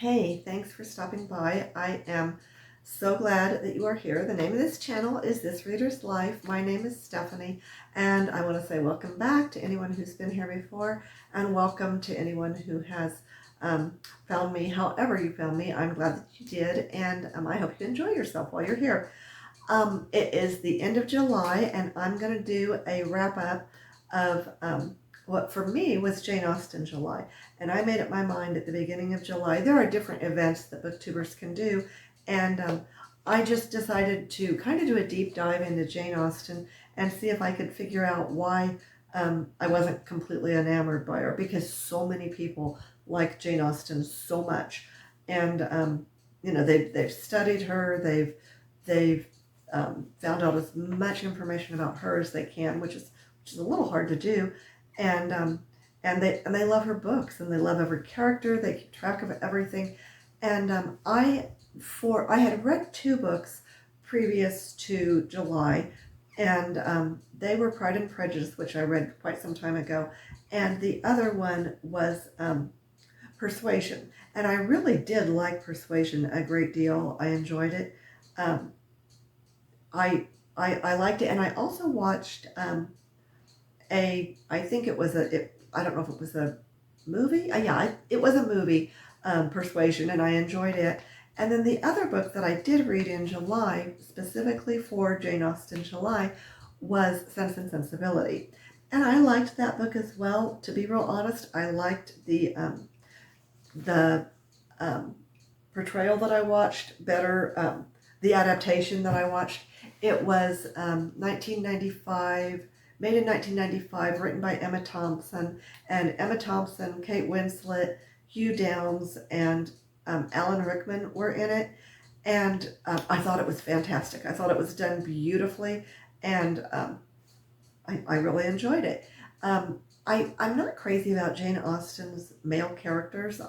Hey, thanks for stopping by. I am so glad that you are here. The name of this channel is This Reader's Life. My name is Stephanie, and I want to say welcome back to anyone who's been here before, and welcome to anyone who has um, found me however you found me. I'm glad that you did, and I hope you enjoy yourself while you're here. It is the end of July, and I'm going to do a wrap up of what for me was Jane Austen July. And I made up my mind at the beginning of July. There are different events that booktubers can do, and I just decided to kind of do a deep dive into Jane Austen and see if I could figure out why I wasn't completely enamored by her, because so many people like Jane Austen so much, and they've studied her, they've found out as much information about her as they can, which is a little hard to do, and they love her books, and they love every character. They keep track of everything, and I had read two books previous to July, and they were Pride and Prejudice, which I read quite some time ago, and the other one was Persuasion, and I really did like Persuasion a great deal. I enjoyed it. Um, I liked it, and I also watched I think it was I don't know if it was a movie. It was a movie, Persuasion, and I enjoyed it. And then the other book that I did read in July, specifically for Jane Austen July, was Sense and Sensibility, and I liked that book as well. To be real honest, I liked the portrayal that I watched better, the adaptation that I watched. It was 1995, made in 1995, written by Emma Thompson. And Emma Thompson, Kate Winslet, Hugh Downs, and Alan Rickman were in it. And I thought it was fantastic. I thought it was done beautifully, and I really enjoyed it. I'm not crazy about Jane Austen's male characters.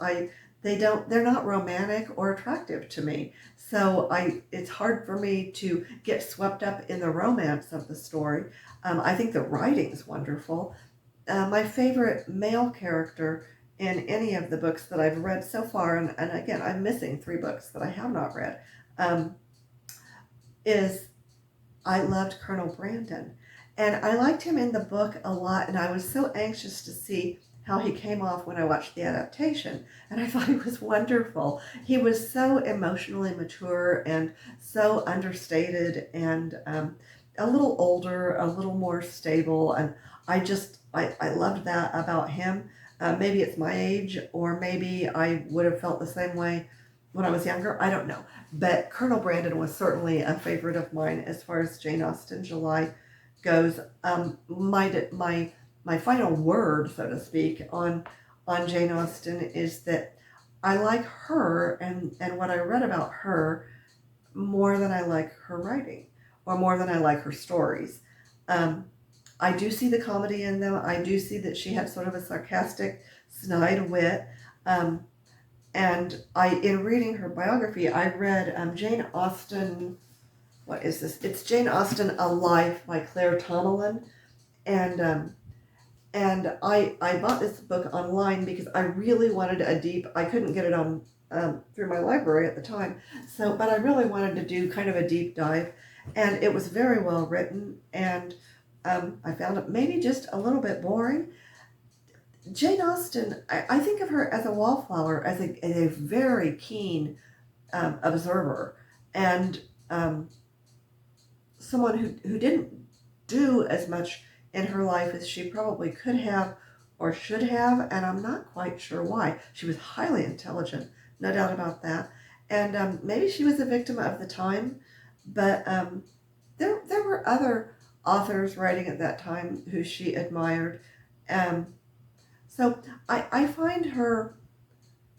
They're not romantic or attractive to me. So it's hard for me to get swept up in the romance of the story. I think the writing's wonderful. My favorite male character in any of the books that I've read so far, and again, I'm missing three books that I have not read, um, is I loved Colonel Brandon. And I liked him in the book a lot, and I was so anxious to see how he came off when I watched the adaptation. And I thought he was wonderful. He was so emotionally mature and so understated, and a little older, a little more stable. And I loved that about him. Maybe it's my age, or maybe I would have felt the same way when I was younger. I don't know. But Colonel Brandon was certainly a favorite of mine as far as Jane Austen July goes. My final word, so to speak, on Jane Austen is that I like her and what I read about her more than I like her writing, or more than I like her stories. Um, I do see the comedy in them. I do see that she had sort of a sarcastic, snide wit. Um, in reading her biography, I read Jane Austen. What is this? It's Jane Austen, A Life by Claire Tomalin, and I bought this book online because I really wanted a deep. I couldn't get it on through my library at the time, but I really wanted to do kind of a deep dive, and it was very well written, and I found it maybe just a little bit boring. Jane Austen, I think of her as a wallflower, as a very keen observer, and someone who didn't do as much in her life as she probably could have or should have, and I'm not quite sure why. She was highly intelligent, no doubt about that, and maybe she was a victim of the time, but there were other authors writing at that time who she admired. Um, so I find her.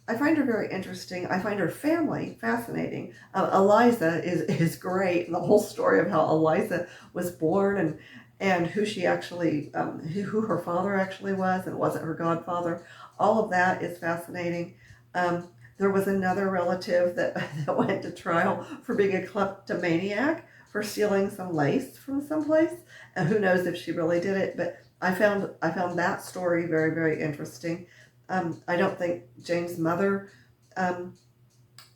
I find her very interesting. I find her family fascinating. Eliza is great. The whole story of how Eliza was born, and who she actually, who her father actually was, and wasn't her godfather. All of that is fascinating. Um, there was another relative that, that went to trial for being a kleptomaniac, for stealing some lace from someplace. And who knows if she really did it, but I found that story very, very interesting. I don't think Jane's mother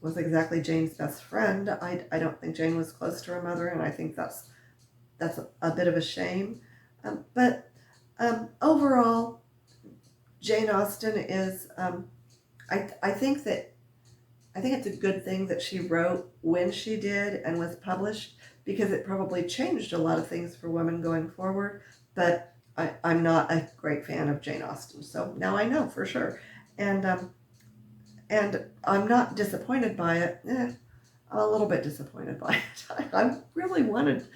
was exactly Jane's best friend. I don't think Jane was close to her mother, and I think that's a bit of a shame. But overall, Jane Austen is. I think that I think it's a good thing that she wrote when she did and was published, because it probably changed a lot of things for women going forward. But I'm not a great fan of Jane Austen, so now I know for sure. And I'm not disappointed by it. I'm a little bit disappointed by it. I really wanted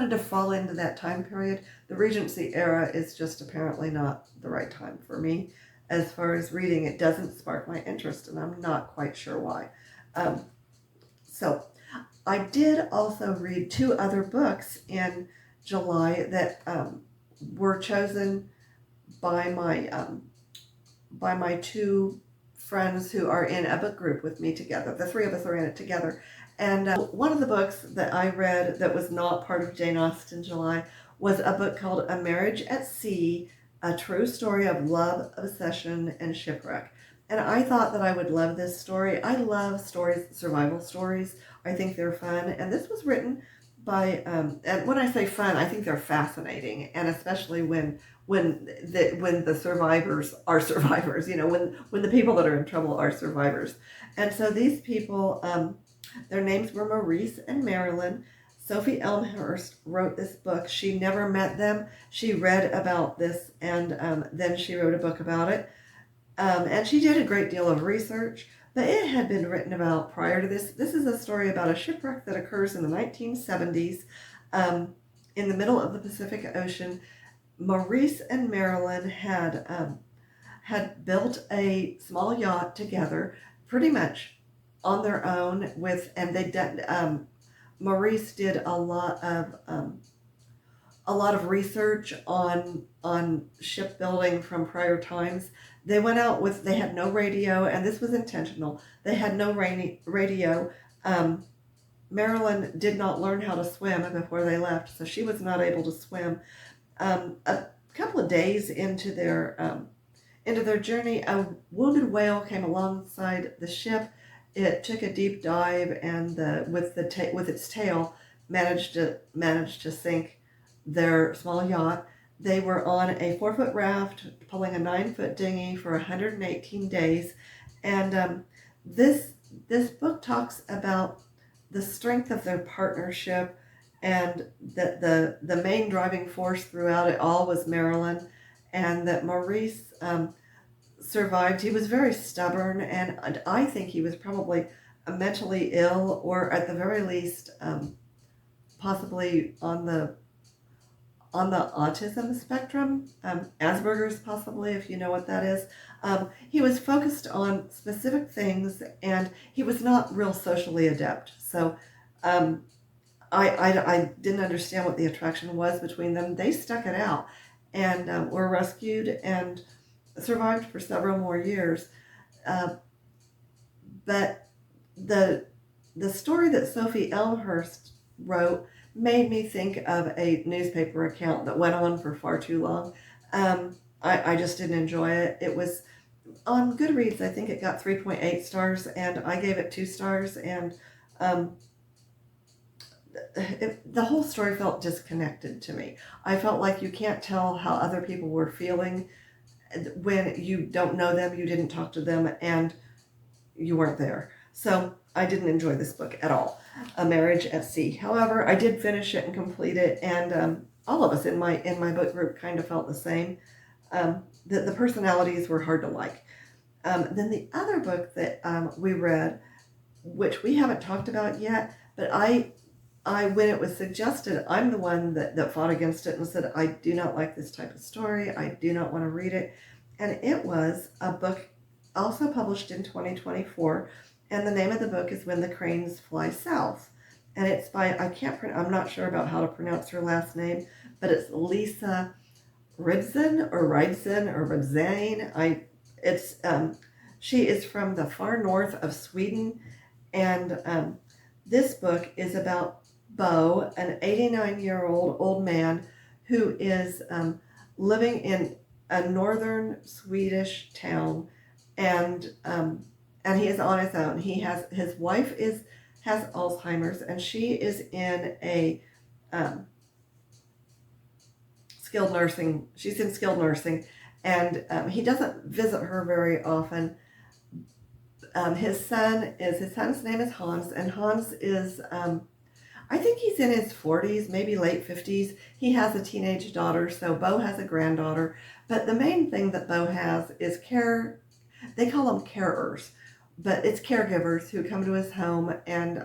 to fall into that time period. The Regency era is just apparently not the right time for me. As far as reading, it doesn't spark my interest, and I'm not quite sure why. Um, so I did also read two other books in July that were chosen by my two friends who are in a book group with me together. The three of us are in it together. And one of the books that I read that was not part of Jane Austen July was a book called A Marriage at Sea, a true story of love, obsession, and shipwreck. And I thought that I would love this story. I love stories, survival stories. I think they're fun. And this was written by, and when I say fun, I think they're fascinating. And especially when the survivors are survivors, when the people that are in trouble are survivors. And so these people, their names were Maurice and Marilyn. Sophie Elmhurst wrote this book. She never met them. She read about this, and then she wrote a book about it. And she did a great deal of research, but it had been written about prior to this. This is a story about a shipwreck that occurs in the 1970s in the middle of the Pacific Ocean. Maurice and Marilyn had built a small yacht together, pretty much on their own. And they did. Maurice did a lot of research on shipbuilding from prior times. They went out they had no radio, and this was intentional. They had no radio. Marilyn did not learn how to swim before they left, so she was not able to swim. A couple of days into their journey, a wounded whale came alongside the ship. It took a deep dive, and with its tail managed to sink their small yacht. They were on a 4-foot raft pulling a 9-foot dinghy for 118 days, and this book talks about the strength of their partnership, and that the main driving force throughout it all was Marilyn, and that Maurice survived. He was very stubborn, and I think he was probably mentally ill, or at the very least possibly on the autism spectrum, Asperger's possibly, if you know what that is. He was focused on specific things, and he was not real socially adept. So I didn't understand what the attraction was between them. They stuck it out, and were rescued and survived for several more years. But the story that Sophie Elmhurst wrote made me think of a newspaper account that went on for far too long. I just didn't enjoy it. It was on Goodreads. I think it got 3.8 stars, and I gave it 2 stars. And the whole story felt disconnected to me. I felt like you can't tell how other people were feeling when you don't know them, you didn't talk to them, and you weren't there. So I didn't enjoy this book at all, A Marriage at Sea. However, I did finish it and complete it, and all of us in my book group kind of felt the same. The personalities were hard to like. Then the other book that we read, which we haven't talked about yet, but I when it was suggested, I'm the one that fought against it and said, I do not like this type of story. I do not want to read it. And it was a book also published in 2024. And the name of the book is When the Cranes Fly South. And it's by, I'm not sure about how to pronounce her last name, but it's Lisa Ribson or Ribson or Ribzane. She is from the far north of Sweden. And this book is about Bo, an 89-year-old old man who is living in a northern Swedish town, and and he is on his own. His wife has Alzheimer's, and she is in a um, skilled nursing. She's in skilled nursing, and he doesn't visit her very often. His son's name is Hans, and Hans is I think he's in his 40s, maybe late 50s. He has a teenage daughter, so Bo has a granddaughter. But the main thing that Bo has is care. They call them carers, but it's caregivers who come to his home and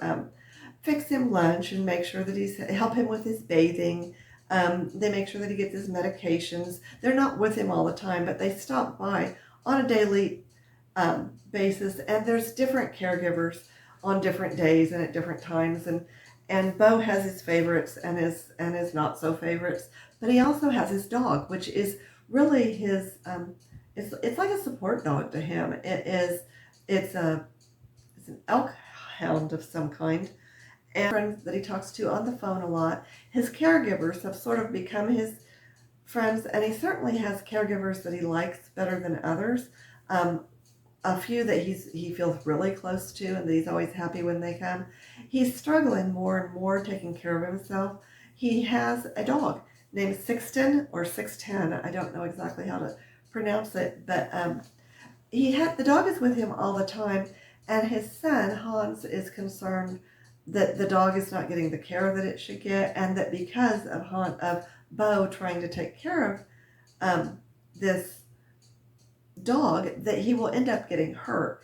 fix him lunch and make sure that help him with his bathing. They make sure that he gets his medications. They're not with him all the time, but they stop by on a daily basis. And there's different caregivers on different days and at different times. And Bo has his favorites and his not so favorites, but he also has his dog, which is really his. It's like a support dog to him. It's an elk hound of some kind, and friends that he talks to on the phone a lot. His caregivers have sort of become his friends, and he certainly has caregivers that he likes better than others. A few that he feels really close to and that he's always happy when they come. He's struggling more and more taking care of himself. He has a dog named Sixten or 610. I don't know exactly how to pronounce it, but the dog is with him all the time, and his son Hans is concerned that the dog is not getting the care that it should get, and that because of Bo trying to take care of this dog, that he will end up getting hurt,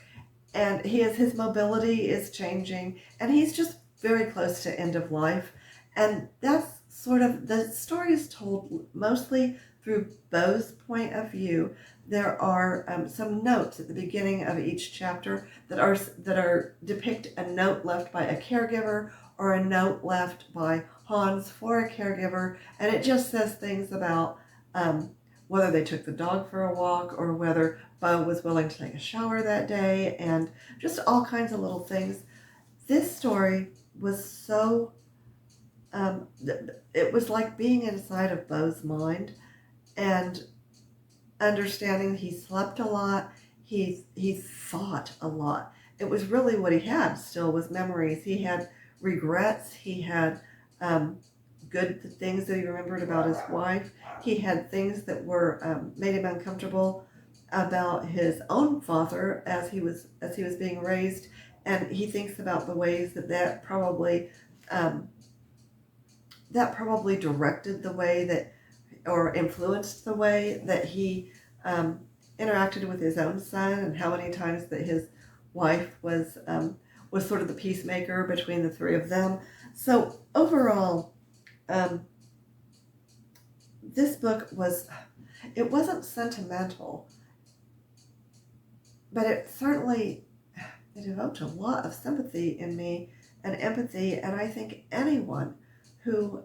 and his mobility is changing, and he's just very close to end of life. And that's sort of the story is told mostly through Bo's point of view. There are some notes at the beginning of each chapter that are depict a note left by a caregiver or a note left by Hans for a caregiver, and it just says things about whether they took the dog for a walk or whether Bo was willing to take a shower that day, and just all kinds of little things. This story was so, it was like being inside of Bo's mind and understanding he slept a lot, he thought a lot. It was really what he had still was memories. He had regrets, he had good things that he remembered about his wife. He had things that were made him uncomfortable about his own father as he was being raised, and he thinks about the ways that probably directed the way that, or influenced the way that he interacted with his own son, and how many times that his wife was sort of the peacemaker between the three of them. So overall, this book wasn't sentimental, but it evoked a lot of sympathy in me and empathy, and I think anyone who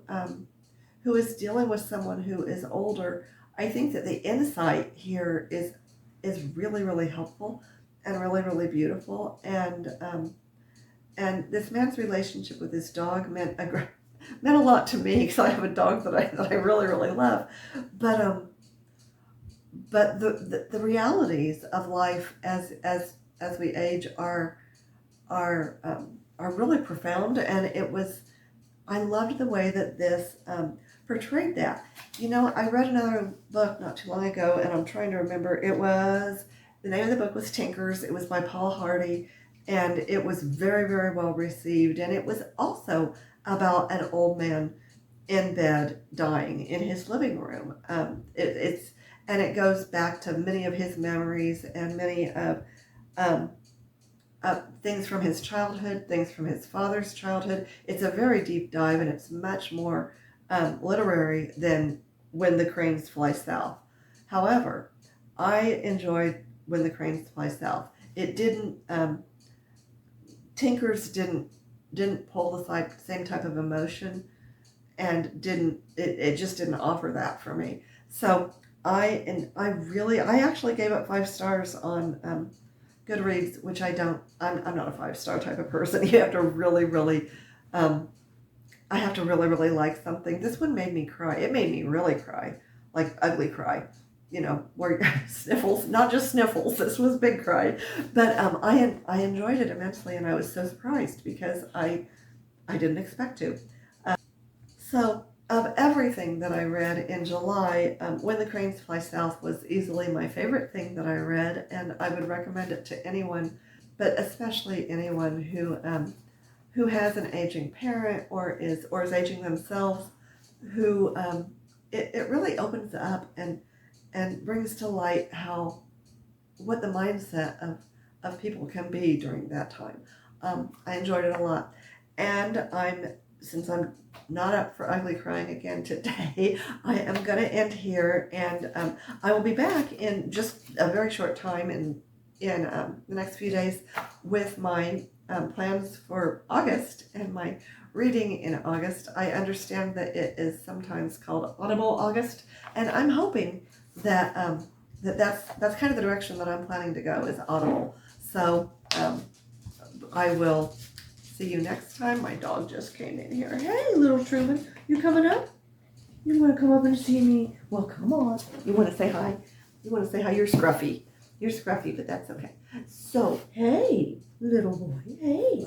is dealing with someone who is older, I think that the insight here is really, really helpful and really, really beautiful, and this man's relationship with his dog meant a lot to me, because I have a dog that I really, really love, but the realities of life as we age are really profound, and I loved the way that this portrayed that. I read another book not too long ago, and I'm trying to remember. The name of the book was Tinkers. It was by Paul Hardy, and it was very, very well received, and it was also about an old man in bed dying in his living room. It goes back to many of his memories and many of things from his childhood, things from his father's childhood. It's a very deep dive, and it's much more literary than When the Cranes Fly South. However, I enjoyed When the Cranes Fly South. It didn't, Tinkers didn't pull the same type of emotion, and it just didn't offer that for me. So I actually gave it 5 stars on Goodreads, which I'm not a 5-star type of person. You have to really, really, I have to really, really like something. This one made me cry. It made me really cry, like ugly cry. where sniffles, not just sniffles. This was big cry, but I enjoyed it immensely, and I was so surprised because I didn't expect to. So, of everything that I read in July, When the Cranes Fly South was easily my favorite thing that I read, and I would recommend it to anyone, but especially anyone who has an aging parent or is aging themselves, who it really opens up and brings to light what the mindset of people can be during that time. I enjoyed it a lot, and since I'm not up for ugly crying again today, I am going to end here, and I will be back in just a very short time in the next few days with my plans for August and my reading in August. I understand that it is sometimes called Audible August, and I'm hoping that that's kind of the direction that I'm planning to go, is Audible. So I will see you next time. My dog just came in here. Hey, little Truman, you coming up? You want to come up and see me? Well, come on. You want to say hi? You want to say hi? You're scruffy. You're scruffy, but that's okay. So, hey, little boy, hey.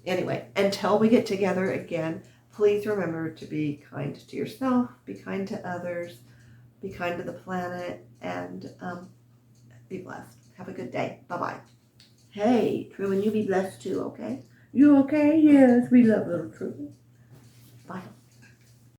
Anyway, until we get together again, please remember to be kind to yourself, be kind to others, be kind to the planet, and be blessed. Have a good day. Bye-bye. Hey, Truman, you be blessed too, okay? You okay? Yes, we love little Truman. Bye.